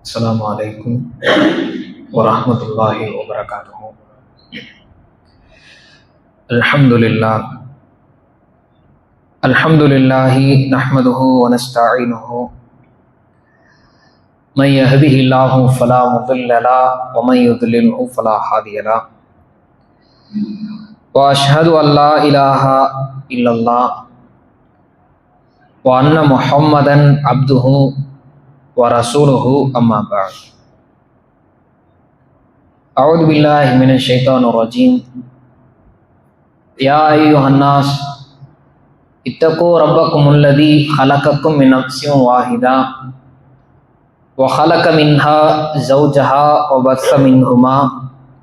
السلام عليكم ورحمة الله وبركاته. الحمد لله نحمده ونستعينه من يهده الله فلا مضل له ومن يضلله فلا هادي له وأشهد أن لا إله إلا الله وأن محمدا عبده ورسوله أما بعد. أعوذ بالله من الشيطان الرجيم. يا أيها الناس اتقوا ربكم الذي خلقكم من نفس واحدة وخلق منها زوجها وبث منهما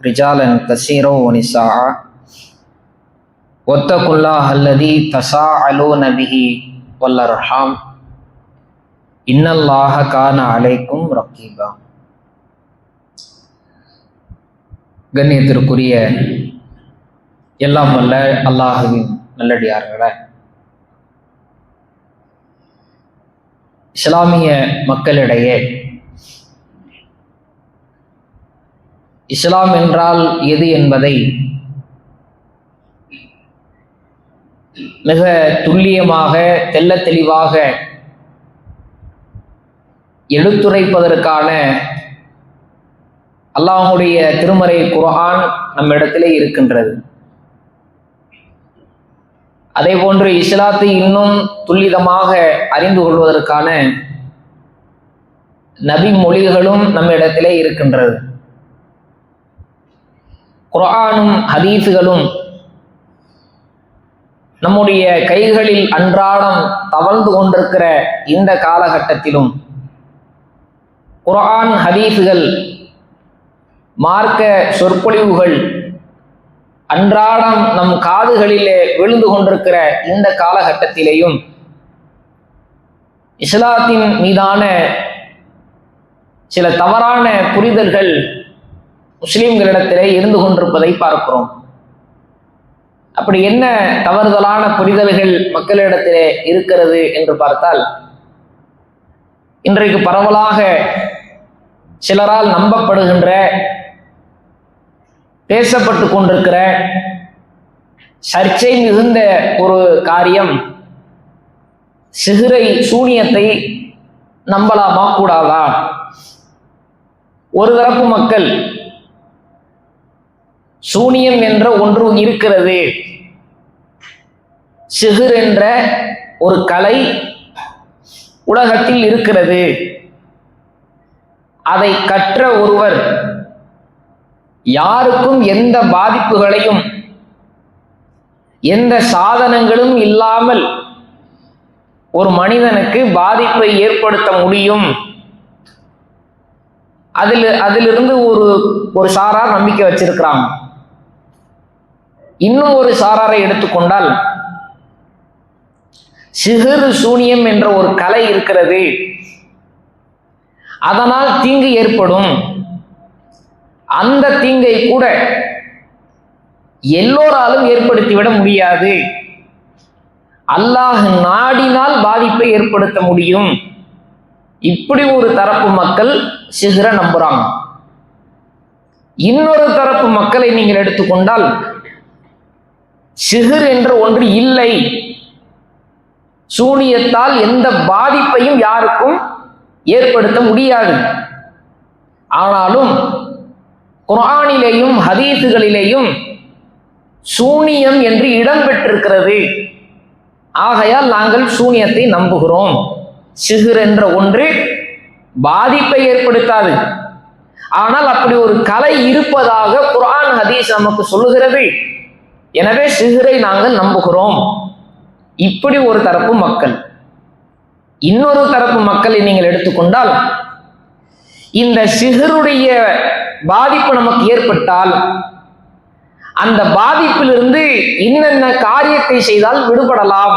رجالا كثيرا ونساء واتقوا الله الذي تساءلون به والأرحام إن الله كان عليكم رقيبا. கண்ணியத்திற்குரிய எல்லாம் வல்ல அல்லாஹுவின் நல்லடியார்களே, இஸ்லாமிய மக்களிடையே இஸ்லாம் என்றால் எது என்பதை மிக துல்லியமாக தெள்ள தெளிவாக எடுத்துரைப்பதற்கான அல்லாஹ்வுடைய திருமறை குர்ஆன் நம்மிடத்திலே இருக்கின்றது. அதே போன்று இஸ்லாத்தை இன்னும் துல்லிதமாக அறிந்து கொள்வதற்கான நபி மொழிகளும் நம்மிடத்திலே இருக்கின்றது. குர்ஆனும் ஹதீஸுகளும் நம்முடைய கைகளில் அன்றாடம் தவழ்ந்து கொண்டிருக்கிற இந்த காலகட்டத்திலும் குர்ஆன் ஹதீஸுகள் மார்க்க சொற்பொழிவுகள் அன்றாடம் நம் காதுகளிலே விழுந்து கொண்டிருக்கிற இந்த காலகட்டத்திலேயும் இஸ்லாத்தின் மீதான சில தவறான புரிதல்கள் முஸ்லிம்களிடத்திலே இருந்து கொண்டிருப்பதை பார்க்கிறோம். அப்படி என்ன தவறுதலான புரிதல்கள் மக்களிடத்திலே இருக்கிறது என்று பார்த்தால், இன்றைக்கு பரவலாக சிலரால் நம்பப்படுகின்ற, பேசப்பட்டு கொண்டிருக்கிற சர்ச்சை மிகுந்த ஒரு காரியம், சிஹ்ரை சூனியத்தை நம்பலாமா கூடாதா? ஒரு தரப்பு மக்கள் சூனியம் என்ற ஒன்று இருக்கிறது, சிஹ்ர் என்ற ஒரு கலை உலகத்தில் இருக்கிறது, அதை கற்ற ஒருவர் யாருக்கும் எந்த பாதிப்புகளையும் எந்த சாதனங்களும் இல்லாமல் ஒரு மனிதனுக்கு பாதிப்பை ஏற்படுத்த முடியும். அதிலிருந்து ஒரு சாரார் நம்பிக்கை வச்சிருக்கிறாங்க. இன்னும் ஒரு சாராரை எடுத்துக்கொண்டால், சிஹ்ர் சூனியம் என்ற ஒரு கலை இருக்கிறது, அதனால் தீங்கு ஏற்படும், அந்த தீங்கை கூட எல்லோராலும் ஏற்படுத்திவிட முடியாது, அல்லாஹ் நாடினால் பாதிப்பை ஏற்படுத்த முடியும். இப்படி ஒரு தரப்பு மக்கள் சிஹ்ரை நம்புறாங்க. இன்னொரு தரப்பு மக்களை நீங்கள் எடுத்துக்கொண்டால், சிஹ்ர் என்ற ஒன்று இல்லை, சூனியத்தால் எந்த பாதிப்பையும் யாருக்கும் ஏற்படுத்த முடியாது, ஆனாலும் குர்ஆனிலேயும் ஹதீஸுகளிலேயும் சூனியம் என்று இடம் பெற்றிருக்கிறது, ஆகையால் நாங்கள் சூனியத்தை நம்புகிறோம். சிஹ்ர் என்ற ஒன்று பாதிப்பை ஏற்படுத்தாது, ஆனால் அப்படி ஒரு கலை இருப்பதாக குர்ஆன் ஹதீஸ் நமக்கு சொல்லுகிறது, எனவே சிஹ்ரை நாங்கள் நம்புகிறோம். இப்படி ஒரு தரப்பு மக்கள். இன்னொரு தரப்பு மக்களை நீங்கள் எடுத்துக்கொண்டால், இந்த சிஹ்ருடைய பாதிப்பு நமக்கு ஏற்பட்டால் அந்த பாதிப்பிலிருந்து இன்னென்ன காரியத்தை செய்தால் விடுபடலாம்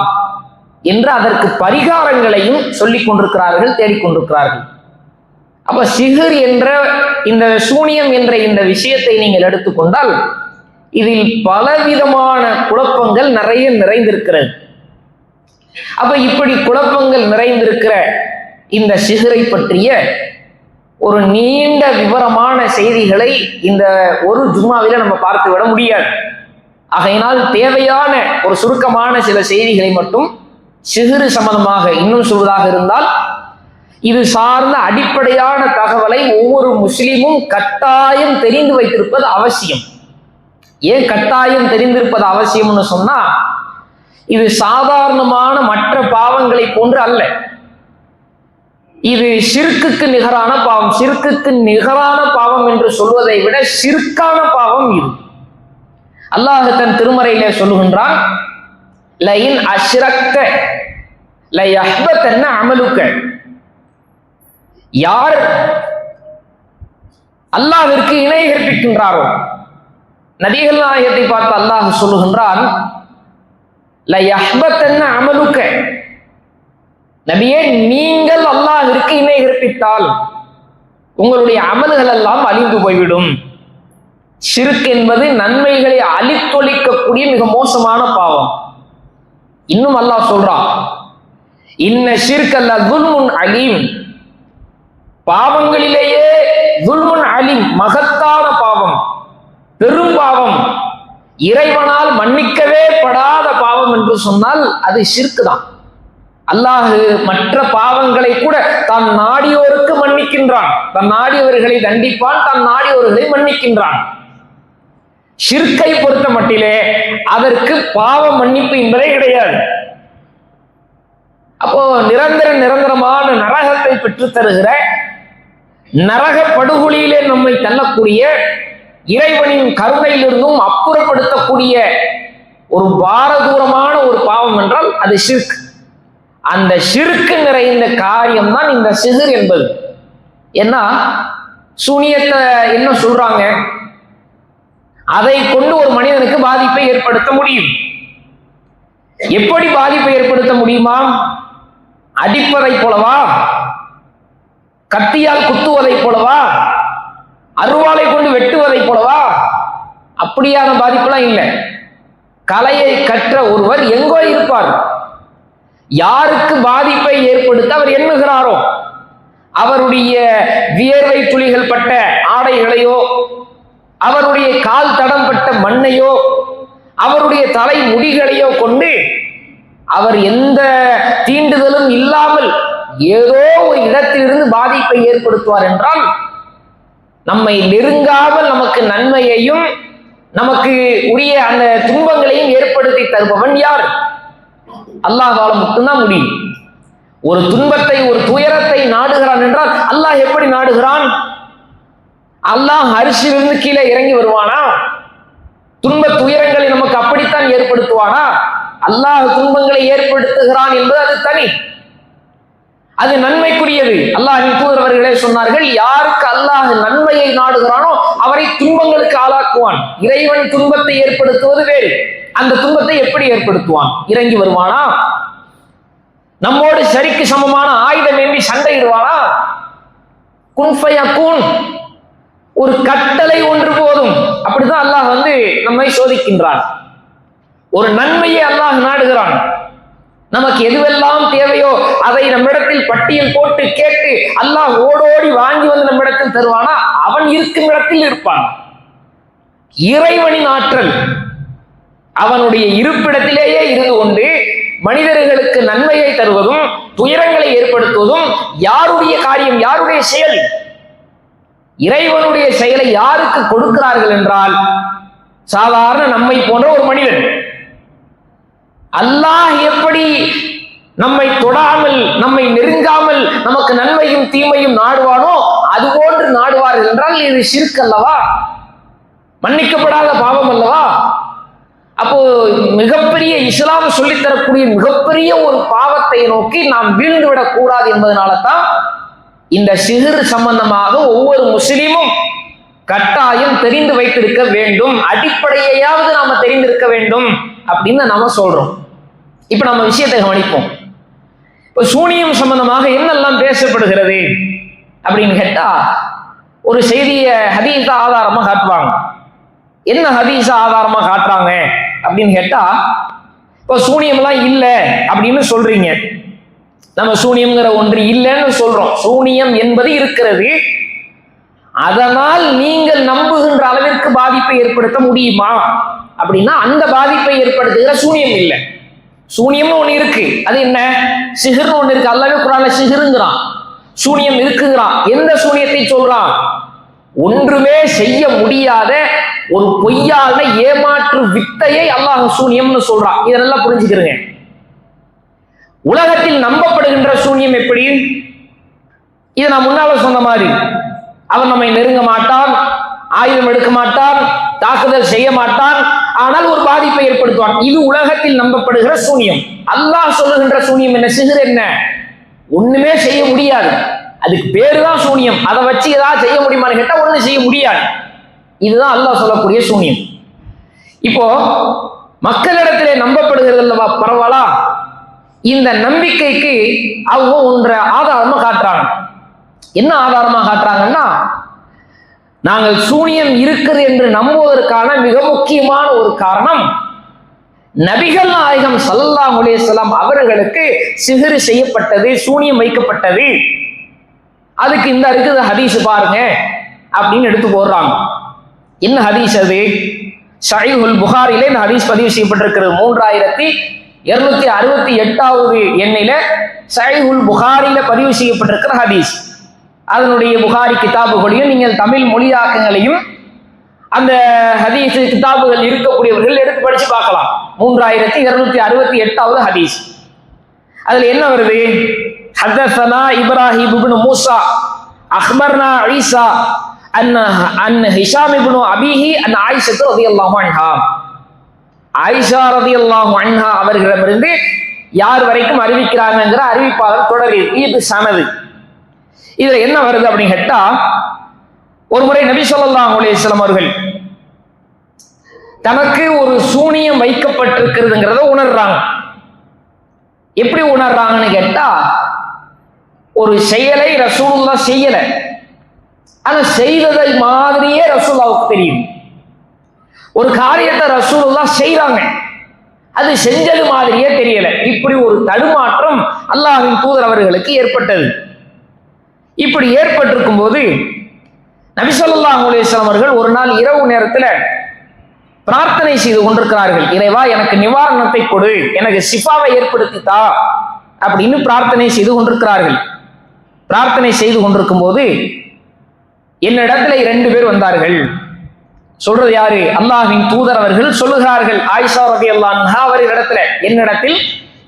என்று அதற்கு பரிகாரங்களையும் சொல்லிக் கொண்டிருக்கிறார்கள், தேடிக்கொண்டிருக்கிறார்கள். அப்ப சிஹ்ர் என்ற இந்த சூனியம் என்ற இந்த விஷயத்தை நீங்கள் எடுத்துக்கொண்டால் இதில் பலவிதமான குழப்பங்கள் நிறைந்திருக்கிறது. அப்ப இப்படி குழப்பங்கள் நிறைந்திருக்கிற இந்த சிஹ்ரை பற்றிய ஒரு நீண்ட விவரமான செய்திகளை இந்த ஒரு ஜும்மாவில நம்ம பார்த்து விட முடியாது. ஆகையினால் தேவையான ஒரு சுருக்கமான சில செய்திகளை மட்டும் சிஹ்ர் சம்பந்தமாக இன்னும் சொல்வதாக இருந்தால், இது சார்ந்த அடிப்படையான தகவலை ஒவ்வொரு முஸ்லிமும் கட்டாயம் தெரிந்து வைத்திருப்பது அவசியம். ஏன் கட்டாயம் தெரிந்திருப்பது அவசியம்னு சொன்னா, இது சாதாரணமான மற்ற பாவங்களை போன்று அல்ல. இது ஷிர்க்குக்கு நிகரான பாவம். ஷிர்க்குக்கு நிகரான பாவம் என்று சொல்வதை விட ஷிர்கான பாவம் இது. அல்லாஹ் தன் திருமறையிலே சொல்லுகின்றான், லயின் அஷ்ரக்த லயஹ்பதன்ன அமலுக்க. யார் அல்லாஹ்விற்கு இணை கற்பிக்கின்றாரோ, நபிகள் நாயகத்தை பார்த்து அல்லாஹ் சொல்லுகின்றான், லயஹ்பதன்ன அமலுக்க. நபியே, நீங்கள் அல்லாஹ்விற்கு இணை கற்பித்தால் உங்களுடைய அமல்கள் எல்லாம் அழிந்து போய்விடும். ஷிர்க் என்பது நன்மைகளை அழித்தொழிக்கக்கூடிய மிக மோசமான பாவம். இன்னும் அல்லாஹ் சொல்றான், இன்ன ஷிர்க லதுல்முன் அலீம். பாவங்களிலேயே துல்முன் அலீம், மகத்தான பாவம், பெரும் பாவம், இறைவனால் மன்னிக்கவே படாத பாவம் என்று சொன்னால் அது ஷிர்க் தான். அல்லாஹ் மற்ற பாவங்களை கூட தான் நாடியோருக்கு மன்னிக்கின்றான், தன் நாடியவர்களை தண்டிப்பான், தான் நாடியவர்களை மன்னிக்கின்றான். ஷிர்கை பொறுத்த மட்டிலே அதற்கு பாவ மன்னிப்பு என்பதே கிடையாது. அப்போ நிரந்தரமான நரகத்தை பெற்று தருகிற, நரக படுகொலியிலே நம்மை தள்ளக்கூடிய, இறைவனின் கருணையிலிருந்தும் அப்புறப்படுத்தக்கூடிய ஒரு பாரதூரமான ஒரு பாவம் என்றால் அது ஷிர்க். அந்த ஷிர்க் நிறைந்த காரியம் தான் இந்த சிஹ்ர் என்பது. ஏன்னா சூனியத்தை என்ன சொல்றாங்க, அதை கொண்டு ஒரு மனிதனுக்கு பாதிப்பை ஏற்படுத்த முடியும். எப்படி பாதிப்பை ஏற்படுத்த முடியுமா? அடிப்பதை போலவா, கத்தியால் குத்துவதை போலவா, அருவாளை கொண்டு வெட்டுவதை போலவா? அப்படியான பாதிப்புலாம் இல்லை. கலையை கற்ற ஒருவர் எங்கோ இருப்பார். யாருக்கு பாதிப்பை ஏற்படுத்த அவர் எண்ணுகிறாரோ, அவருடைய வியர்வை துளிகள் பட்ட ஆடைகளையோ, அவருடைய கால் தடம் பட்ட மண்ணையோ, அவருடைய தலை முடிகளையோ கொண்டு அவர் எந்த தீண்டுதலும் இல்லாமல் ஏதோ ஒரு இடத்திலிருந்து பாதிப்பை ஏற்படுத்துவார் என்றால், நம்மை நெருங்காமல் நமக்கு நன்மையையும் நமக்கு உரிய அந்த துன்பங்களையும் ஏற்படுத்தி தருபவன் யார்? அல்லாஹ்வால மட்டும்தான் முடியும். ஒரு துன்பத்தை, ஒரு துயரத்தை நாடுகிறான் என்றால் அல்லாஹ் எப்படி நாடுகிறான்? அல்லாஹ் அரிசியிலிருந்து கீழே இறங்கி வருவானா? துன்ப துயரங்களை நமக்கு அப்படித்தான் ஏற்படுத்துவானா? அல்லாஹ் துன்பங்களை ஏற்படுத்துகிறான் என்பது அது தனி, அது நன்மைக்குரியது. அல்லாஹ்வின் தூதர் அவர்களே சொன்னார்கள், யாருக்கு அல்லாஹ் நன்மையை நாடுகிறானோ அவரை துன்பங்களுக்கு ஆளாக்குவான். இறைவன் துன்பத்தை ஏற்படுத்துவது வேறு. அந்த துன்பத்தை எப்படி ஏற்படுத்துவான்? இறங்கி வருவானா? நம்மோடு சரிக்கு சமமான ஆயுதம் ஏந்தி சண்டையிடுவானா? குன் ஃபயகூன், ஒரு கட்டளை ஒன்று போதும். அப்படிதான் அல்லாஹ் நம்மை சோதிக்கின்றான். ஒரு நன்மையை அல்லாஹ் நாடுகிறான். நமக்கு எதுவெல்லாம் தேவையோ அதை நம்மிடத்தில் பட்டியல் போட்டு கேட்டு அல்லாஹ் ஓடோடி வாங்கி வந்து நம்மிடத்தில் தருவானா? அவன் இருக்கும் இடத்தில் இருப்பான். இறைவனின் ஆற்றல் அவனுடைய இருப்பிடத்திலேயே இருந்து கொண்டு மனிதர்களுக்கு நன்மையை தருவதும் துயரங்களை ஏற்படுத்துவதும் யாருடைய காரியம், யாருடைய செயல்? இறைவனுடைய செயலை யாருக்கு கொடுக்கிறார்கள் என்றால் சாதாரண நம்மை போன்ற ஒரு மனிதன். அல்லாஹ் எப்படி நம்மை தொடாமல், நம்மை நெருங்காமல் நமக்கு நன்மையும் தீமையும் நாடுவானோ அதுபோன்று நாடுவார்கள் என்றால் இது ஷிர்க் அல்லவா? மன்னிக்கப்படாத பாவம் அல்லவா? அப்போ மிகப்பெரிய இஸ்லாம் சொல்லித்தரக்கூடிய மிகப்பெரிய ஒரு பாவத்தை நோக்கி நாம் வீழ்ந்து விடக் கூடாது என்பதனால தான் இந்த சிஹ்ர் சம்பந்தமாக ஒவ்வொரு முஸ்லிமும் கட்டாயம் தெரிந்து வைத்திருக்க வேண்டும். அடிப்படையையாவது நாம தெரிந்திருக்க வேண்டும் அப்படின்னு நாம சொல்றோம். இப்ப நம்ம விஷயத்தை கவனிப்போம். இப்ப சூனியம் சம்பந்தமாக என்னெல்லாம் பேசப்படுகிறது அப்படின்னு கேட்டா, ஒரு செய்திய ஹதீஸ ஆதாரமா காட்டுவாங்க. என்ன ஹதீஸ ஆதாரமா காட்டுறாங்க அப்படின்னு கேட்டா, இப்ப சூனியம் எல்லாம் இல்லை அப்படின்னு சொல்றீங்க. நம்ம சூனியம்ங்கிற ஒன்று இல்லைன்னு சொல்றோம். சூனியம் என்பது இருக்கிறது, அதனால் நீங்கள் நம்புகின்ற அளவிற்கு பாதிப்பை ஏற்படுத்த முடியுமா அப்படின்னா அந்த பாதிப்பை ஏற்படுத்துகிற சூனியம் இல்லை. சூனியம்னு ஒண்ணு இருக்கு, அது என்ன? சிஹர்னு ஒண்ணு இருக்கு. அல்லாஹ்வே குர்ஆன்ல சிஹ்ருங்கிறான், சூனியம் இருக்குங்கிறான். எந்த சூனியத்தை சொல்றான்? ஒன்றுமே செய்ய முடியாத ஒரு பொய்யான ஏமாற்று வித்தையை அல்லாஹ் சூனியம்னு சொல்றான். இதை நல்லா புரிஞ்சுக்கிறீங்க. உலகத்தில் நம்பப்படுகின்ற சூனியம் எப்படி? இதை நான் முன்னால சொன்ன மாதிரி, அவன் நம்மை நெருங்க மாட்டான், ஆயுதம் எடுக்க மாட்டான், தாக்குதல் செய்ய மாட்டான், ஆனால் ஒரு பாதிப்பை ஏற்படுத்துவான். இது உலகத்தில் நம்பப்படுகிற சூனியம். அல்லாஹ் சொல்லுகின்ற சூனியம் என்ன? சிஹர் என்ன? ஒண்ணுமே செய்ய முடியாது, அதுக்கு பேருதான் சூனியம். அதை வச்சு ஏதாவது செய்ய முடியுமான்னு கேட்டா ஒண்ணு செய்ய முடியாது. இதுதான் அல்லாஹ் சொல்லக்கூடிய சூனியம். இப்போ மக்களிடத்திலே நம்பப்படுகிறது அல்லவா, பரவாயில்ல. இந்த நம்பிக்கைக்கு அவங்க ஒன்றை ஆதாரமா காட்டுறாங்க. என்ன ஆதாரமா காட்டுறாங்கன்னா, நாங்கள் சூனியம் இருக்குது என்று நம்புவதற்கான மிக முக்கியமான ஒரு காரணம், நபிகள் நாயகம் ஸல்லல்லாஹு அலைஹி வஸல்லம் அவர்களுக்கு சிஹ்ர் செய்யப்பட்டது, சூனியம் வைக்கப்பட்டது. அதுக்கு இந்த இருக்குது ஹதீஸ் பாருங்க அப்படின்னு எடுத்து போடுறாங்க. என்ன ஹதீஸ் அது? ஸஹீஹுல் புகாரிலே இந்த ஹதீஸ் பதிவு செய்யப்பட்டிருக்கிறது. 3268வது எண்ணில ஸஹீஹுல் புகாரில பதிவு செய்யப்பட்டிருக்கிற ஹதீஸ். அதனுடைய புகாரி கிதாபுகளையும் நீங்கள் தமிழ் மொழியாக்கங்களையும் அந்த ஹதீஸ் கிதாபுகள் இருக்கக்கூடியவர்கள் எடுத்து படிச்சு பார்க்கலாம். 3268வது ஹதீஸ். அதுல என்ன வருது? ஹதஸனா இப்ராஹிம் இப்னு மூஸா அக்பர்னா ஈசா அன் ஹிஷாம் இப்னு அபீஹி அன் ஆயிஷா ரலியல்லாஹு அன்ஹா. ஆயிஷா ரலியல்லாஹு அன்ஹா அவர்களிடமிருந்து யார் வரைக்கும் அறிவிக்கிறாங்கங்கிற அறிவிப்பாளர் தொடர். இது சனது. இதுல என்ன வருது அப்படின்னு கேட்டா, ஒரு முறை நபி ஸல்லல்லாஹு அலைஹி வஸல்லம் அவர்கள் தனக்கு ஒரு சூனியம் வைக்கப்பட்டிருக்கிறதுங்கிறத உணர்றாங்க. எப்படி உணர்றாங்கன்னு கேட்டா, ஒரு செயலை ரசூலுல்லாஹ் செய்யல, ஆனா செய்ததை மாதிரியே ரசூலுல்லாஹ்வுக்கு தெரியும். ஒரு காரியத்தை ரசூலுல்லாஹ் செய்றாங்க, அது செஞ்சது மாதிரியே தெரியல. இப்படி ஒரு தடுமாற்றம் அல்லாஹ்வின் தூதர் அவர்களுக்கு ஏற்பட்டது. இப்படி ஏற்பட்டிருக்கும் போது நபி ஸல்லல்லாஹு அலைஹி வஸல்லம் அவர்கள் ஒரு நாள் இரவு நேரத்தில் பிரார்த்தனை செய்து கொண்டிருக்கிறார்கள். இறைவா, எனக்கு நிவாரணத்தை கொடு, எனக்கு ஷிஃபாவை ஏற்படுத்தித்தா அப்படின்னு பிரார்த்தனை செய்து கொண்டிருக்கிறார்கள். பிரார்த்தனை செய்து கொண்டிருக்கும் போது என்னிடத்துல 2 பேர் வந்தார்கள். சொல்றது யாரு? அல்லாஹ்வின் தூதர் அவர்கள் சொல்லுகிறார்கள். ஆயிஷா ரலியல்லாஹு அன்ஹா அவர்களிடத்துல என்னிடத்தில்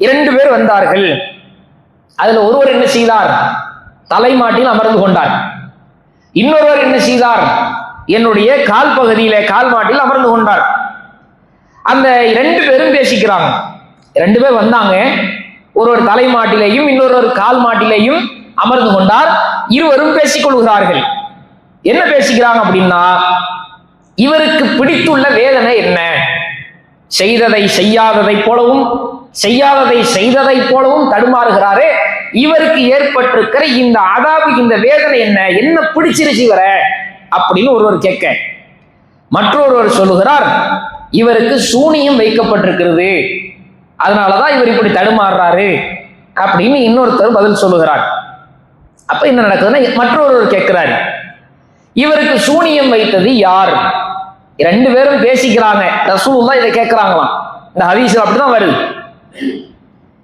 2 பேர் வந்தார்கள். அதுல ஒருவர் என்ன செய்தார்? தலைமாட்டில் அமர்ந்து கொண்டார். இன்னொருவர் என்ன செய்தார்? என்னுடைய கால் பகுதியில கால் மாட்டில் அமர்ந்து கொண்டார். அந்த 2 பேரும் பேசிக்கிறாங்க. 2 பேர் வந்தாங்க. ஒருவர் தலைமாட்டிலையும் இன்னொருவர் கால் மாட்டிலையும் அமர்ந்து கொண்டார். இருவரும் பேசிக் கொள்கிறார்கள். என்ன பேசிக்கிறாங்க அப்படின்னா, இவருக்கு பிடித்துள்ள வேதனை என்ன? செய்ததை செய்யாததை போலவும் செய்யாததை செய்ததை போலவும் தடுமாறுகிறாரே, இவருக்கு ஏற்பட்டிருக்கிற இந்த அதாபு, இந்த வேதனை என்ன? என்ன பிடிச்சிருச்சு இவர அப்படின்னு ஒருவர் கேட்க, மற்றொருவர் சொல்லுகிறார், இவருக்கு சூனியம் வைக்கப்பட்டிருக்கிறது, அதனாலதான் இவர் இப்படி தடுமாறுறாரு அப்படின்னு இன்னொருத்தர் பதில் சொல்லுகிறார். அப்ப என்ன நடக்குதுன்னா, மற்றொருவர் கேட்கிறார், இவருக்கு சூனியம் வைத்தது யார்? 2 பேரும் பேசிக்கிறாங்க. ரசூலுல்லாஹ் இதை கேட்கிறாங்களாம். இந்த ஹதீஸ்ல அப்படிதான் வருது.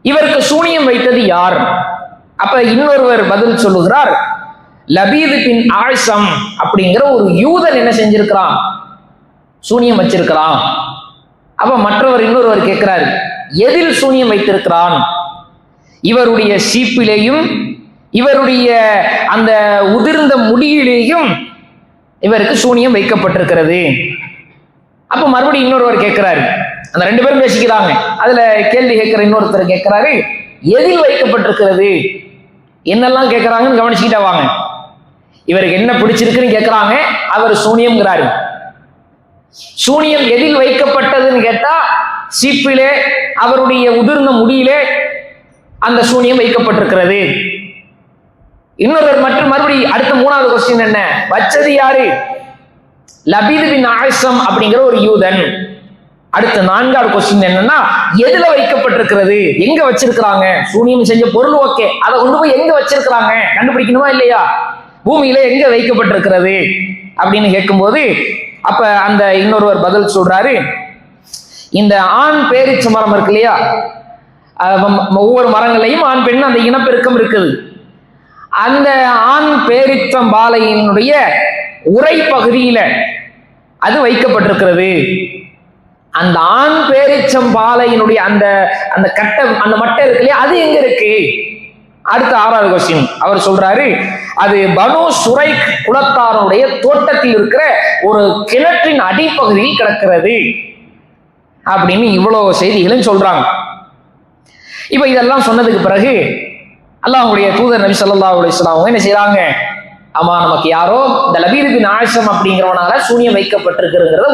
இவருக்கு சூனியம் வைத்தது யார்? அப்ப இன்னொருவர் பதில் சொல்லுகிறார், லபீத் பின் ஆயிசம் அப்படிங்கிற ஒரு யூதன் என்ன செஞ்சிருக்கிறான்? சூனியம் வச்சிருக்கிறான். அப்ப மற்றவர் இன்னொருவர் கேட்கிறார், எதில் சூனியம் வைத்திருக்கிறான்? இவருடைய சீப்பிலேயும் இவருடைய அந்த உதிர்ந்த முடியிலேயும் இவருக்கு சூனியம் வைக்கப்பட்டிருக்கிறது. அப்ப மறுபடியும் இன்னொருவர் கேட்கிறாரு. அந்த 2 பேரும் பேசிக்கிறாங்க. அதுல கேள்வி கேட்கிற இன்னொருத்தர் கேட்கிறாரு, எதில் வைக்கப்பட்டிருக்கிறது? என்னெல்லாம் கேட்கிறாங்கன்னு கவனிச்சுக்கிட்டா வாங்க. இவருக்கு என்ன பிடிச்சிருக்குன்னு கேட்கிறாங்க. அவர் சூனியம்ங்கிறாரு. சூனியம் எதில் வைக்கப்பட்டதுன்னு கேட்டா, சீப்பிலே அவருடைய உதிர்ந்த முடியிலே அந்த சூனியம் வைக்கப்பட்டிருக்கிறது. இன்னொருவர் மற்றும் மறுபடியும் அடுத்த 3வது கொஸ்டின் என்ன? வச்சது யாரு? லபீத் பின் ஆயிசம் அப்படிங்கிற ஒரு யூதன். அடுத்த 4வது கொஸ்டின் என்னன்னா, எதுல வைக்கப்பட்டிருக்கிறது? எங்க வச்சிருக்கிறாங்க? சூனியம் செஞ்ச பொருள் ஓகே, அதை கொண்டு போய் எங்க வச்சிருக்கிறாங்க கண்டுபிடிக்கணுமா இல்லையா? பூமியில எங்க வைக்கப்பட்டிருக்கிறது அப்படின்னு கேட்கும்போது அப்ப அந்த இன்னொருவர் பதில் சொல்றாரு, இந்த ஆண் பேரீச்ச மரம் இருக்கு இல்லையா, ஒவ்வொரு மரங்களையும் ஆண் பெண் அந்த இனப்பெருக்கம் இருக்குது. அந்த ஆண் பேரீச்சம்பாலையினுடைய உரை பகுதியில அது வைக்கப்பட்டிருக்கிறது. அந்த ஆண் பேரீச்சம்பாலையினுடைய அந்த அந்த கட்டை அந்த மட்டை இருக்கு இல்லையா, அது எங்க இருக்கு? அடுத்த 6வது கொஸ்டின் அவர் சொல்றாரு, அது பனு சுரைக் குலத்தாருடைய தோட்டத்தில் இருக்கிற ஒரு கிணற்றின் அடிப்பகுதியில் கிடக்கிறது அப்படின்னு இவ்வளவு செய்திகளும் சொல்றாங்க. இப்ப இதெல்லாம் சொன்னதுக்கு பிறகு அல்லாஹ்வுடைய தூதர் நபி ஸல்லல்லாஹு அலைஹி வஸல்லம் என்ன செய்யறாங்க, ஆமா நமக்கு யாரோ இந்த லபீத் பின் ஆயிஷம் அப்படிங்கிறவனால சூனியம் வைக்கப்பட்டிருக்கிறத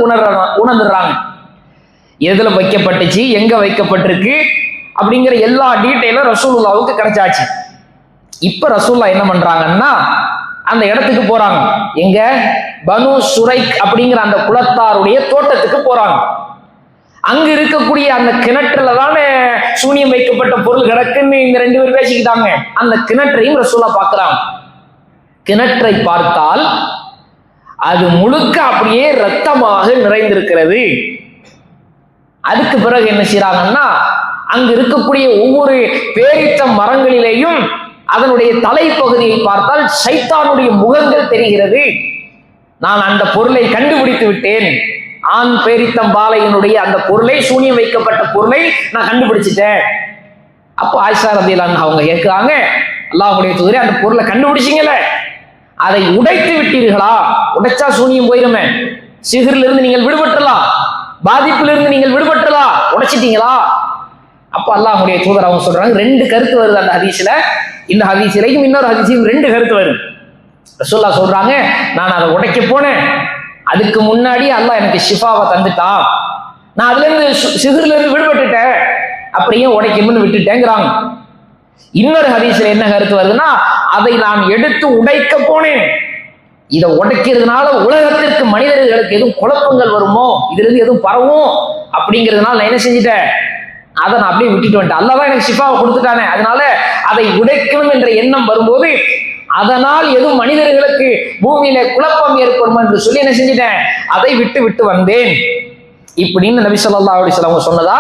உணர்ந்துடுறாங்க. எதுல வைக்கப்பட்டுச்சு, எங்க வைக்கப்பட்டிருக்கு அப்படிங்கிற எல்லா டீட்டெயிலும் ரசூலுல்லாவுக்கு கிடைச்சாச்சு. இப்ப ரசூலுல்லாஹ் என்ன பண்றாங்கன்னா அந்த இடத்துக்கு போறாங்க. எங்க? பனு சுரைக் அப்படிங்கிற அந்த குலத்தாருடைய தோட்டத்துக்கு போறாங்க. அங்க இருக்கக்கூடிய அந்த கிணற்றுல தானே சூனியம் வைக்கப்பட்ட பொருள் கிடக்குன்னு இந்த 2 பேர் பேசிக்கிட்டாங்க. அந்த கிணற்றையும் ரசூலுல்லாஹ் பார்க்கிறாங்க. கிணற்றை பார்த்தால் அது முழுக்க அப்படியே ரத்தமாக நிறைந்திருக்கிறது. அதுக்கு பிறகு என்ன செய்யறாங்கன்னா அங்கு இருக்கக்கூடிய ஒவ்வொரு பேரீச்ச மரங்களிலேயும் அதனுடைய தலைப்பகுதியை பார்த்தால் சைத்தானுடைய முகங்கள் தெரிகிறது. நான் அந்த பொருளை கண்டுபிடித்து விட்டேன், ஆண் பேரித்தம்பாலையினுடைய அந்த பொருளை, சூனியம் வைக்கப்பட்ட பொருளை நான் கண்டுபிடிச்சிட்டேன். அப்போ ஆயிஷா ரலியல்லாஹு அன்ஹா அவங்க கேட்கிறாங்க, அல்லாஹ்வுடைய தூதரே அந்த பொருளை கண்டுபிடிச்சிங்களே, அதை உடைத்து விட்டீர்களா? உடைச்சா சூனியம் போயிருமே, சிஹ்ரிலிருந்து இருந்து நீங்கள் விடுபட்டலாம், பாதிப்பிலிருந்து நீங்கள் விடுபட்டலாம், உடைச்சிட்டீங்களா? அப்ப அல்லாஹ்வுடைய தூதர் அவங்க சொல்றாங்க, 2 கருத்து வருது அந்த ஹதீஸ்ல. இந்த ஹதீஸ்லையும் இன்னொரு ஹதீஸ்லையும் 2 கருத்து வருது. ரசூலுல்லாஹ் சொல்றாங்க, நான் அதை உடைக்க போனேன், அதுக்கு முன்னாடி அல்லாஹ் எனக்கு ஷிஃபாவை தந்துட்டான், நான் அதுல இருந்து சிஹ்ரில இருந்து விடுபட்டுட்டேன், அப்படியே உடைக்கணும்னு விட்டுட்டேங்கிறாங்க. இன்னொரு ஹதீஸ்ல என்ன கருத்து வருதுன்னா, அதை நான் எடுத்து உடைக்க போனேன், இதை உடைக்கிறதுனால உலகத்திற்கு மனிதர்களுக்கு எதுவும் குழப்பங்கள் வருமோ, இதுல இருந்து எதுவும் பரவும் அப்படிங்கிறதுனால நான் என்ன செஞ்சுட்டேன், அதை நான் அப்படியே விட்டுட்டு வந்துட்டேன். அல்லாஹ் எனக்கு ஷிஃபாவை கொடுத்துட்டானே, அதனால அதை உடைக்கணும் என்ற எண்ணம் வரும்போது அதனால் எதுவும் மனிதர்களுக்கு பூமியில குழப்பம் ஏற்படும் என்று சொல்லி என்ன செஞ்சிட்டேன், அதை விட்டு வந்தேன் இப்படின்னு நபி ஸல்லல்லாஹு அலைஹி வஸல்லம் சொன்னதா